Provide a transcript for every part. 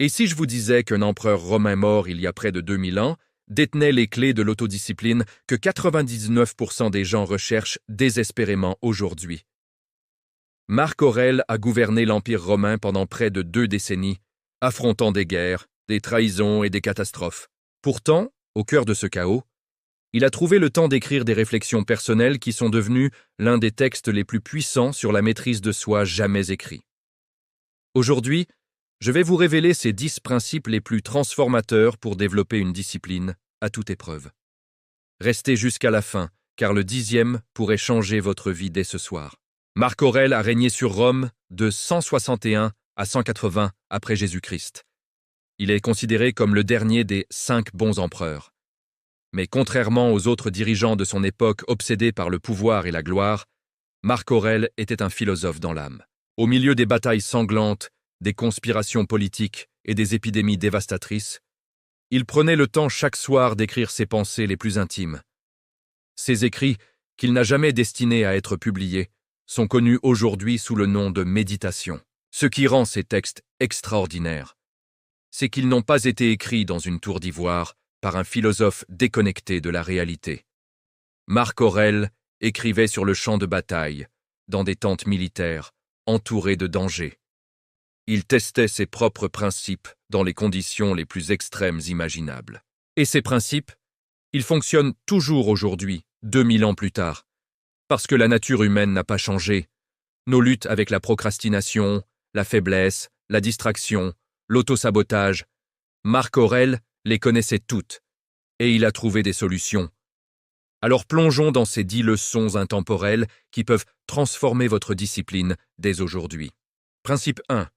Et si je vous disais qu'un empereur romain mort il y a près de 2000 ans détenait les clés de l'autodiscipline que 99% des gens recherchent désespérément aujourd'hui? Marc Aurèle a gouverné l'Empire romain pendant près de 2 décennies, affrontant des guerres, des trahisons et des catastrophes. Pourtant, au cœur de ce chaos, il a trouvé le temps d'écrire des réflexions personnelles qui sont devenues l'un des textes les plus puissants sur la maîtrise de soi jamais écrits. Aujourd'hui, je vais vous révéler ces 10 principes les plus transformateurs pour développer une discipline à toute épreuve. Restez jusqu'à la fin, car le 10e pourrait changer votre vie dès ce soir. Marc Aurèle a régné sur Rome de 161 à 180 après Jésus-Christ. Il est considéré comme le dernier des 5 bons empereurs. Mais contrairement aux autres dirigeants de son époque obsédés par le pouvoir et la gloire, Marc Aurèle était un philosophe dans l'âme. Au milieu des batailles sanglantes, des conspirations politiques et des épidémies dévastatrices, il prenait le temps chaque soir d'écrire ses pensées les plus intimes. Ces écrits, qu'il n'a jamais destinés à être publiés, sont connus aujourd'hui sous le nom de méditation. Ce qui rend ces textes extraordinaires, c'est qu'ils n'ont pas été écrits dans une tour d'ivoire par un philosophe déconnecté de la réalité. Marc Aurèle écrivait sur le champ de bataille, dans des tentes militaires, entouré de dangers. Il testait ses propres principes dans les conditions les plus extrêmes imaginables. Et ces principes, ils fonctionnent toujours aujourd'hui, 2000 ans plus tard, parce que la nature humaine n'a pas changé. Nos luttes avec la procrastination, la faiblesse, la distraction, l'autosabotage, Marc Aurèle les connaissait toutes, et il a trouvé des solutions. Alors plongeons dans ces 10 leçons intemporelles qui peuvent transformer votre discipline dès aujourd'hui. Principe 1.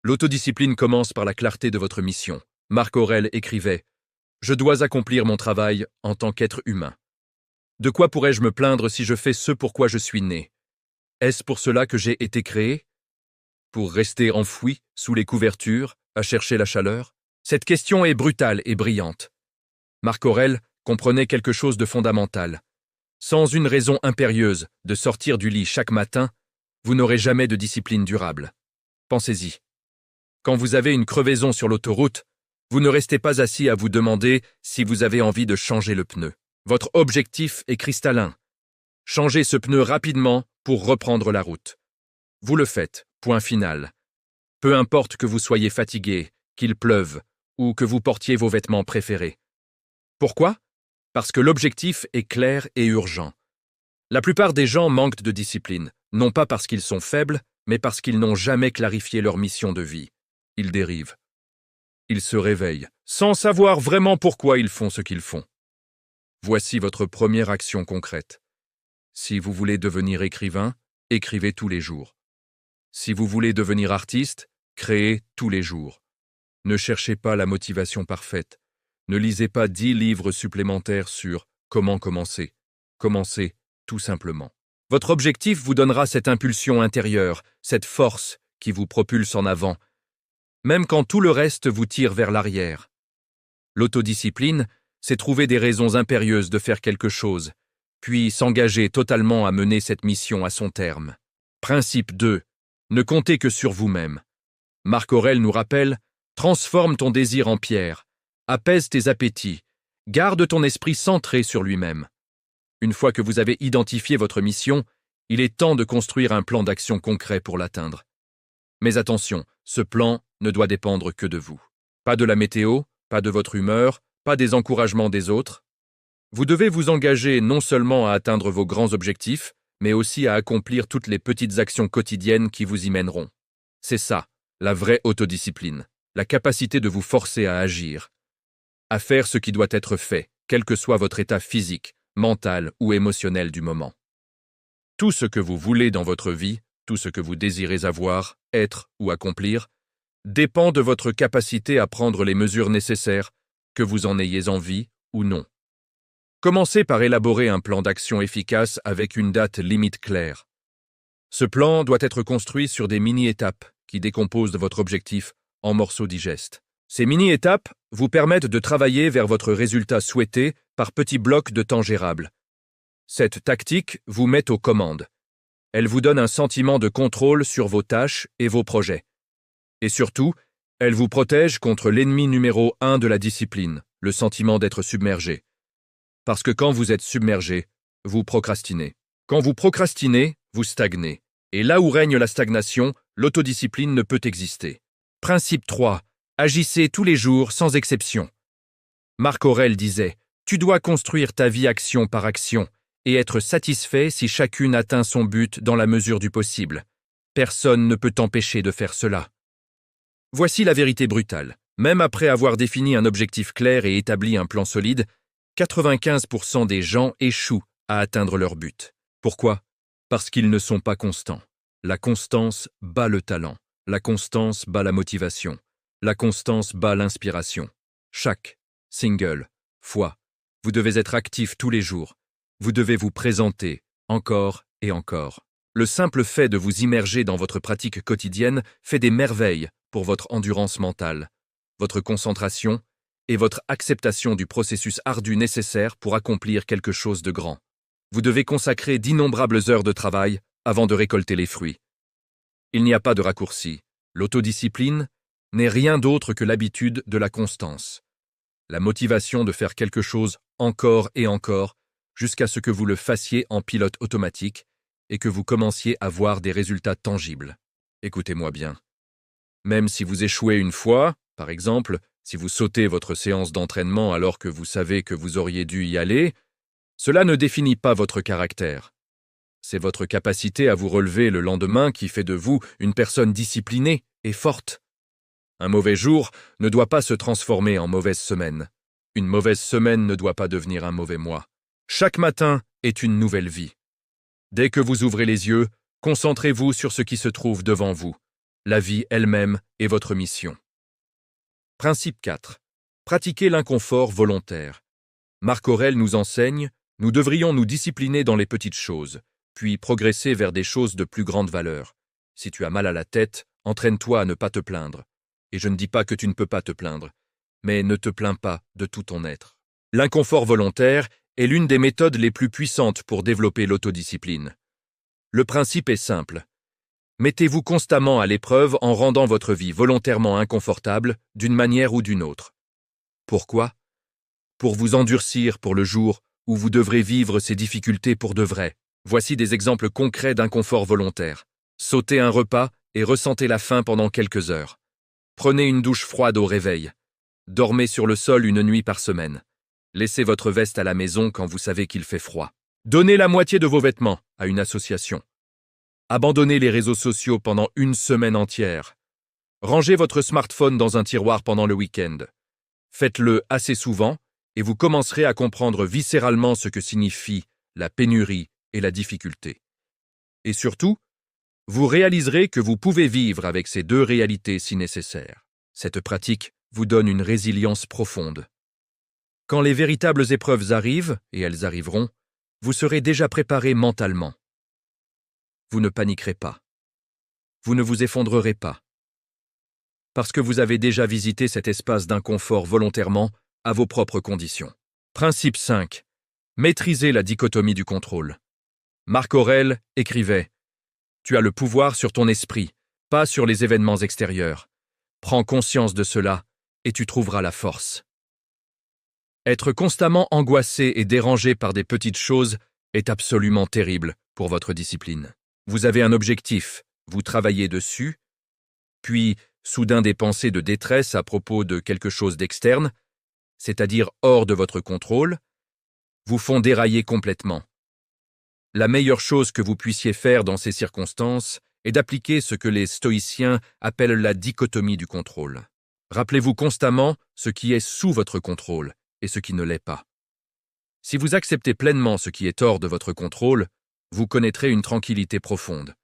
L'autodiscipline commence par la clarté de votre mission. Marc Aurèle écrivait « Je dois accomplir mon travail en tant qu'être humain. De quoi pourrais-je me plaindre si je fais ce pour quoi je suis né? Est-ce pour cela que j'ai été créé? Pour rester enfoui sous les couvertures, à chercher la chaleur? Cette question est brutale et brillante. Marc Aurèle comprenait quelque chose de fondamental. Sans une raison impérieuse de sortir du lit chaque matin, vous n'aurez jamais de discipline durable. Pensez-y. Quand vous avez une crevaison sur l'autoroute, vous ne restez pas assis à vous demander si vous avez envie de changer le pneu. Votre objectif est cristallin. Changez ce pneu rapidement pour reprendre la route. Vous le faites, point final. Peu importe que vous soyez fatigué, qu'il pleuve, ou que vous portiez vos vêtements préférés. Pourquoi? Parce que l'objectif est clair et urgent. La plupart des gens manquent de discipline, non pas parce qu'ils sont faibles, mais parce qu'ils n'ont jamais clarifié leur mission de vie. Ils dérivent. Ils se réveillent, sans savoir vraiment pourquoi ils font ce qu'ils font. Voici votre première action concrète. Si vous voulez devenir écrivain, écrivez tous les jours. Si vous voulez devenir artiste, créez tous les jours. Ne cherchez pas la motivation parfaite. Ne lisez pas 10 livres supplémentaires sur comment commencer. Commencez tout simplement. Votre objectif vous donnera cette impulsion intérieure, cette force qui vous propulse en avant, même quand tout le reste vous tire vers l'arrière. L'autodiscipline, c'est trouver des raisons impérieuses de faire quelque chose, puis s'engager totalement à mener cette mission à son terme. Principe 2. Ne comptez que sur vous-même. Marc Aurèle nous rappelle « Transforme ton désir en pierre, apaise tes appétits, garde ton esprit centré sur lui-même. » Une fois que vous avez identifié votre mission, il est temps de construire un plan d'action concret pour l'atteindre. Mais attention, ce plan ne doit dépendre que de vous. Pas de la météo, pas de votre humeur, pas des encouragements des autres. Vous devez vous engager non seulement à atteindre vos grands objectifs, mais aussi à accomplir toutes les petites actions quotidiennes qui vous y mèneront. C'est ça, la vraie autodiscipline, la capacité de vous forcer à agir, à faire ce qui doit être fait, quel que soit votre état physique, mental ou émotionnel du moment. Tout ce que vous voulez dans votre vie, tout ce que vous désirez avoir, être ou accomplir, dépend de votre capacité à prendre les mesures nécessaires, que vous en ayez envie ou non. Commencez par élaborer un plan d'action efficace avec une date limite claire. Ce plan doit être construit sur des mini-étapes qui décomposent votre objectif en morceaux digestes. Ces mini-étapes vous permettent de travailler vers votre résultat souhaité par petits blocs de temps gérables. Cette tactique vous met aux commandes. Elle vous donne un sentiment de contrôle sur vos tâches et vos projets. Et surtout, Elle vous protège contre l'ennemi numéro 1 de la discipline, le sentiment d'être submergé. Parce que quand vous êtes submergé, vous procrastinez. Quand vous procrastinez, vous stagnez. Et là où règne la stagnation, l'autodiscipline ne peut exister. Principe 3. Agissez tous les jours sans exception. Marc Aurèle disait « Tu dois construire ta vie action par action et être satisfait si chacune atteint son but dans la mesure du possible. Personne ne peut t'empêcher de faire cela. » Voici la vérité brutale. Même après avoir défini un objectif clair et établi un plan solide, 95% des gens échouent à atteindre leur but. Pourquoi? Parce qu'ils ne sont pas constants. La constance bat le talent. La constance bat la motivation. La constance bat l'inspiration. Chaque fois, vous devez être actif tous les jours. Vous devez vous présenter, encore et encore. Le simple fait de vous immerger dans votre pratique quotidienne fait des merveilles pour votre endurance mentale, votre concentration et votre acceptation du processus ardu nécessaire pour accomplir quelque chose de grand. Vous devez consacrer d'innombrables heures de travail avant de récolter les fruits. Il n'y a pas de raccourci. L'autodiscipline n'est rien d'autre que l'habitude de la constance. La motivation de faire quelque chose encore et encore jusqu'à ce que vous le fassiez en pilote automatique et que vous commenciez à voir des résultats tangibles. Écoutez-moi bien. Même si vous échouez une fois, par exemple, si vous sautez votre séance d'entraînement alors que vous savez que vous auriez dû y aller, cela ne définit pas votre caractère. C'est votre capacité à vous relever le lendemain qui fait de vous une personne disciplinée et forte. Un mauvais jour ne doit pas se transformer en mauvaise semaine. Une mauvaise semaine ne doit pas devenir un mauvais mois. Chaque matin est une nouvelle vie. Dès que vous ouvrez les yeux, concentrez-vous sur ce qui se trouve devant vous. La vie elle-même est votre mission. Principe 4. Pratiquez l'inconfort volontaire. Marc Aurèle nous enseigne, nous devrions nous discipliner dans les petites choses, puis progresser vers des choses de plus grande valeur. Si tu as mal à la tête, entraîne-toi à ne pas te plaindre. Et je ne dis pas que tu ne peux pas te plaindre, mais ne te plains pas de tout ton être. L'inconfort volontaire est l'une des méthodes les plus puissantes pour développer l'autodiscipline. Le principe est simple. Mettez-vous constamment à l'épreuve en rendant votre vie volontairement inconfortable d'une manière ou d'une autre. Pourquoi? Pour vous endurcir pour le jour où vous devrez vivre ces difficultés pour de vrai. Voici des exemples concrets d'inconfort volontaire. Sautez un repas et ressentez la faim pendant quelques heures. Prenez une douche froide au réveil. Dormez sur le sol une nuit par semaine. Laissez votre veste à la maison quand vous savez qu'il fait froid. Donnez la moitié de vos vêtements à une association. Abandonnez les réseaux sociaux pendant une semaine entière. Rangez votre smartphone dans un tiroir pendant le week-end. Faites-le assez souvent et vous commencerez à comprendre viscéralement ce que signifie la pénurie et la difficulté. Et surtout, vous réaliserez que vous pouvez vivre avec ces deux réalités si nécessaires. Cette pratique vous donne une résilience profonde. Quand les véritables épreuves arrivent, et elles arriveront, vous serez déjà préparé mentalement. Vous ne paniquerez pas. Vous ne vous effondrerez pas. Parce que vous avez déjà visité cet espace d'inconfort volontairement à vos propres conditions. Principe 5. Maîtrisez la dichotomie du contrôle. Marc Aurèle écrivait « Tu as le pouvoir sur ton esprit, pas sur les événements extérieurs. Prends conscience de cela et tu trouveras la force. » Être constamment angoissé et dérangé par des petites choses est absolument terrible pour votre discipline. Vous avez un objectif, vous travaillez dessus, puis soudain des pensées de détresse à propos de quelque chose d'externe, c'est-à-dire hors de votre contrôle, vous font dérailler complètement. La meilleure chose que vous puissiez faire dans ces circonstances est d'appliquer ce que les stoïciens appellent la dichotomie du contrôle. Rappelez-vous constamment ce qui est sous votre contrôle et ce qui ne l'est pas. Si vous acceptez pleinement ce qui est hors de votre contrôle, vous connaîtrez une tranquillité profonde.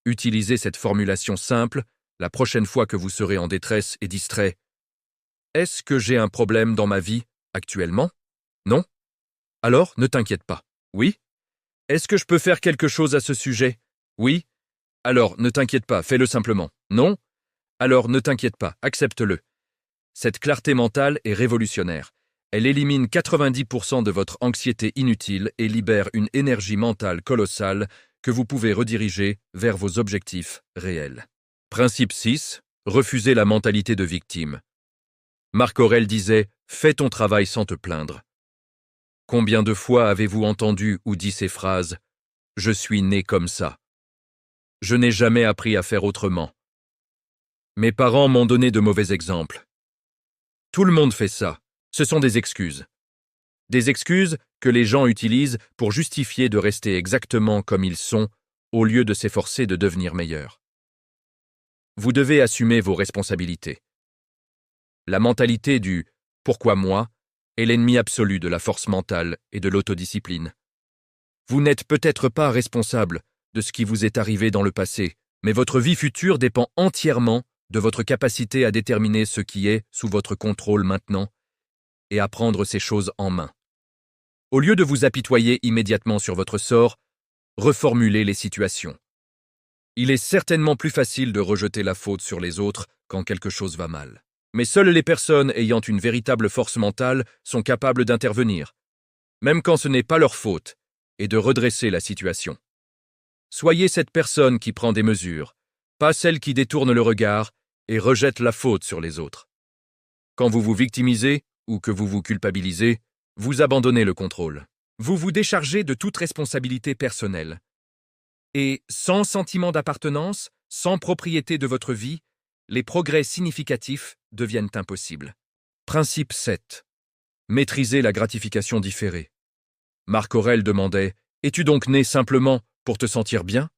Utilisez cette formulation simple la prochaine fois que vous serez en détresse et distrait. Est-ce que j'ai un problème dans ma vie actuellement? Non? Alors, ne t'inquiète pas. Oui? Est-ce que je peux faire quelque chose à ce sujet? Oui? Alors, ne t'inquiète pas, fais-le simplement. Non? Alors, ne t'inquiète pas, accepte-le. Cette clarté mentale est révolutionnaire. Elle élimine 90% de votre anxiété inutile et libère une énergie mentale colossale que vous pouvez rediriger vers vos objectifs réels. Principe 6. refusez la mentalité de victime. Marc Aurèle disait « Fais ton travail sans te plaindre ». Combien de fois avez-vous entendu ou dit ces phrases « Je suis né comme ça ». Je n'ai jamais appris à faire autrement. Mes parents m'ont donné de mauvais exemples. Tout le monde fait ça. Ce sont des excuses. Des excuses que les gens utilisent pour justifier de rester exactement comme ils sont au lieu de s'efforcer de devenir meilleurs. Vous devez assumer vos responsabilités. La mentalité du « pourquoi moi » est l'ennemi absolu de la force mentale et de l'autodiscipline. Vous n'êtes peut-être pas responsable de ce qui vous est arrivé dans le passé, mais votre vie future dépend entièrement de votre capacité à déterminer ce qui est sous votre contrôle maintenant et à prendre ces choses en main. Au lieu de vous apitoyer immédiatement sur votre sort, reformulez les situations. Il est certainement plus facile de rejeter la faute sur les autres quand quelque chose va mal. Mais seules les personnes ayant une véritable force mentale sont capables d'intervenir, même quand ce n'est pas leur faute, et de redresser la situation. Soyez cette personne qui prend des mesures, pas celle qui détourne le regard et rejette la faute sur les autres. Quand vous vous victimisez ou que vous vous culpabilisez, vous abandonnez le contrôle. Vous vous déchargez de toute responsabilité personnelle. Et sans sentiment d'appartenance, sans propriété de votre vie, les progrès significatifs deviennent impossibles. Principe 7. Maîtriser la gratification différée. Marc Aurèle demandait « Es-tu donc né simplement pour te sentir bien ?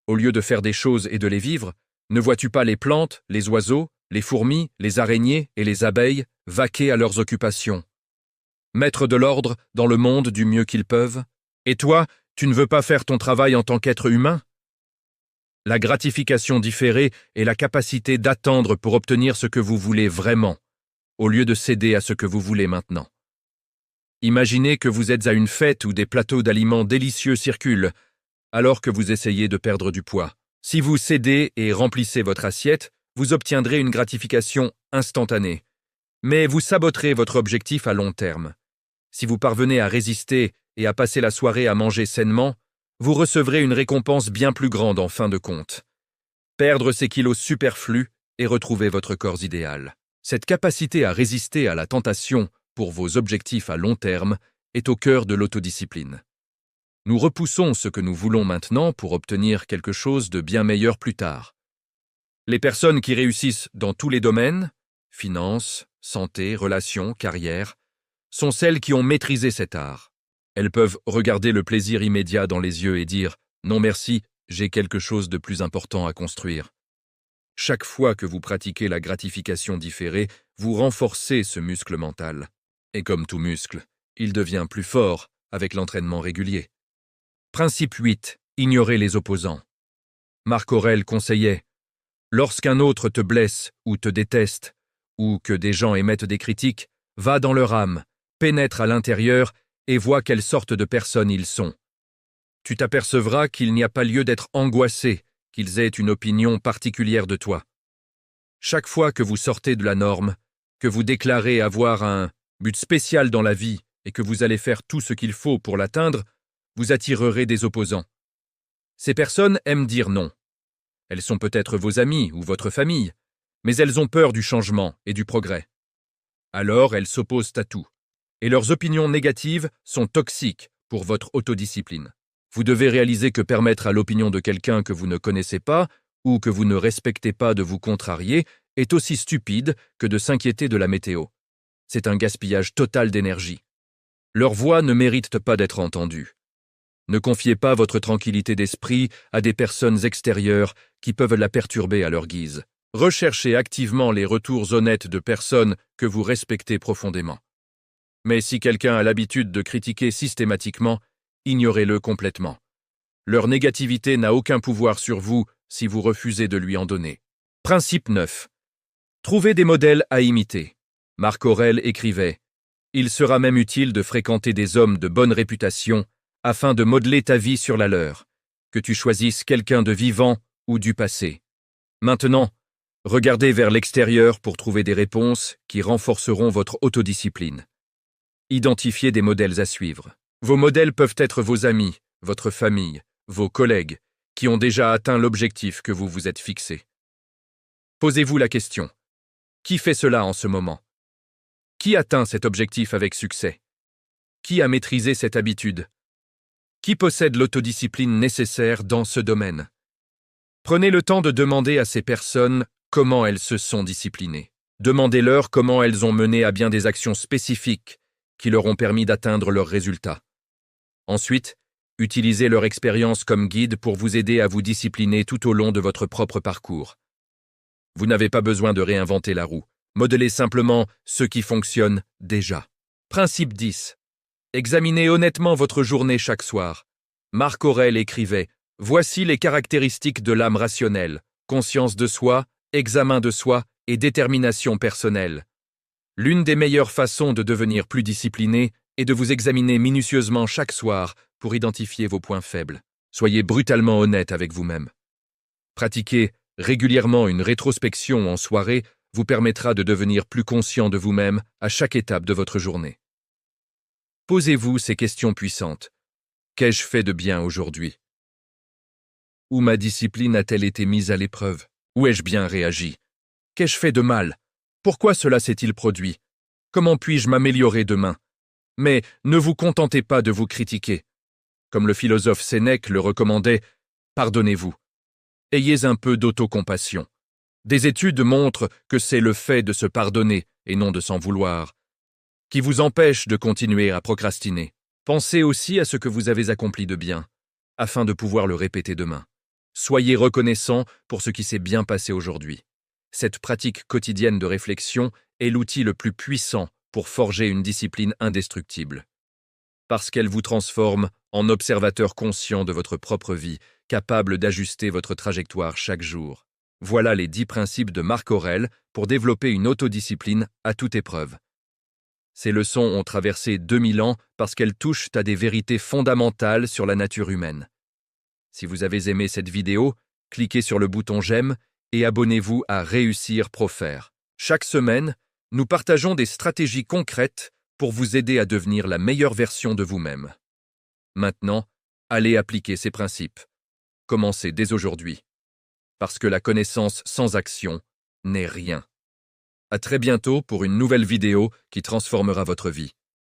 Au lieu de faire des choses et de les vivre, ne vois-tu pas les plantes, les oiseaux, les fourmis, les araignées et les abeilles vaquer à leurs occupations, mettre de l'ordre dans le monde du mieux qu'ils peuvent ? Et toi, tu ne veux pas faire ton travail en tant qu'être humain ? La gratification différée est la capacité d'attendre pour obtenir ce que vous voulez vraiment, au lieu de céder à ce que vous voulez maintenant. Imaginez que vous êtes à une fête où des plateaux d'aliments délicieux circulent, alors que vous essayez de perdre du poids. Si vous cédez et remplissez votre assiette, vous obtiendrez une gratification instantanée. Mais vous saboterez votre objectif à long terme. Si vous parvenez à résister et à passer la soirée à manger sainement, vous recevrez une récompense bien plus grande en fin de compte. Perdre ces kilos superflus et retrouver votre corps idéal. Cette capacité à résister à la tentation pour vos objectifs à long terme est au cœur de l'autodiscipline. Nous repoussons ce que nous voulons maintenant pour obtenir quelque chose de bien meilleur plus tard. Les personnes qui réussissent dans tous les domaines, finances, santé, relations, carrière, sont celles qui ont maîtrisé cet art. Elles peuvent regarder le plaisir immédiat dans les yeux et dire « Non merci, j'ai quelque chose de plus important à construire ». Chaque fois que vous pratiquez la gratification différée, vous renforcez ce muscle mental. Et comme tout muscle, il devient plus fort avec l'entraînement régulier. Principe 8. Ignorer les opposants. Marc Aurèle conseillait « Lorsqu'un autre te blesse ou te déteste, ou que des gens émettent des critiques, va dans leur âme, pénètre à l'intérieur et vois quelle sorte de personnes ils sont. Tu t'apercevras qu'il n'y a pas lieu d'être angoissé qu'ils aient une opinion particulière de toi. Chaque fois que vous sortez de la norme, que vous déclarez avoir un but spécial dans la vie et que vous allez faire tout ce qu'il faut pour l'atteindre, vous attirerez des opposants. Ces personnes aiment dire non. Elles sont peut-être vos amis ou votre famille, mais elles ont peur du changement et du progrès. Alors elles s'opposent à tout. Et leurs opinions négatives sont toxiques pour votre autodiscipline. Vous devez réaliser que permettre à l'opinion de quelqu'un que vous ne connaissez pas ou que vous ne respectez pas de vous contrarier est aussi stupide que de s'inquiéter de la météo. C'est un gaspillage total d'énergie. Leur voix ne mérite pas d'être entendue. Ne confiez pas votre tranquillité d'esprit à des personnes extérieures qui peuvent la perturber à leur guise. Recherchez activement les retours honnêtes de personnes que vous respectez profondément. Mais si quelqu'un a l'habitude de critiquer systématiquement, ignorez-le complètement. Leur négativité n'a aucun pouvoir sur vous si vous refusez de lui en donner. Principe 9. Trouvez des modèles à imiter. Marc Aurèle écrivait « Il sera même utile de fréquenter des hommes de bonne réputation afin de modeler ta vie sur la leur, que tu choisisses quelqu'un de vivant ou du passé. Maintenant, regardez vers l'extérieur pour trouver des réponses qui renforceront votre autodiscipline. Identifiez des modèles à suivre. Vos modèles peuvent être vos amis, votre famille, vos collègues, qui ont déjà atteint l'objectif que vous vous êtes fixé. Posez-vous la question. Qui fait cela en ce moment? Qui atteint cet objectif avec succès? Qui a maîtrisé cette habitude? Qui possède l'autodiscipline nécessaire dans ce domaine? Prenez le temps de demander à ces personnes comment elles se sont disciplinées. Demandez-leur comment elles ont mené à bien des actions spécifiques qui leur ont permis d'atteindre leurs résultats. Ensuite, utilisez leur expérience comme guide pour vous aider à vous discipliner tout au long de votre propre parcours. Vous n'avez pas besoin de réinventer la roue. Modelez simplement ce qui fonctionne déjà. Principe 10. Examinez honnêtement votre journée chaque soir. Marc Aurèle écrivait « Voici les caractéristiques de l'âme rationnelle, conscience de soi, examen de soi et détermination personnelle. L'une des meilleures façons de devenir plus discipliné est de vous examiner minutieusement chaque soir pour identifier vos points faibles. Soyez brutalement honnête avec vous-même. Pratiquez régulièrement une rétrospection en soirée vous permettra de devenir plus conscient de vous-même à chaque étape de votre journée. Posez-vous ces questions puissantes. Qu'ai-je fait de bien aujourd'hui? Où ma discipline a-t-elle été mise à l'épreuve? Où ai-je bien réagi? Qu'ai-je fait de mal? Pourquoi cela s'est-il produit? Comment puis-je m'améliorer demain? Mais ne vous contentez pas de vous critiquer. Comme le philosophe Sénèque le recommandait, pardonnez-vous. Ayez un peu d'autocompassion. Des études montrent que c'est le fait de se pardonner, et non de s'en vouloir, qui vous empêche de continuer à procrastiner. Pensez aussi à ce que vous avez accompli de bien, afin de pouvoir le répéter demain. Soyez reconnaissant pour ce qui s'est bien passé aujourd'hui. Cette pratique quotidienne de réflexion est l'outil le plus puissant pour forger une discipline indestructible. Parce qu'elle vous transforme en observateur conscient de votre propre vie, capable d'ajuster votre trajectoire chaque jour. Voilà les 10 principes de Marc Aurèle pour développer une autodiscipline à toute épreuve. Ces leçons ont traversé 2000 ans parce qu'elles touchent à des vérités fondamentales sur la nature humaine. Si vous avez aimé cette vidéo, cliquez sur le bouton j'aime et abonnez-vous à Réussir Profère. Chaque semaine, nous partageons des stratégies concrètes pour vous aider à devenir la meilleure version de vous-même. Maintenant, allez appliquer ces principes. Commencez dès aujourd'hui. Parce que la connaissance sans action n'est rien. À très bientôt pour une nouvelle vidéo qui transformera votre vie.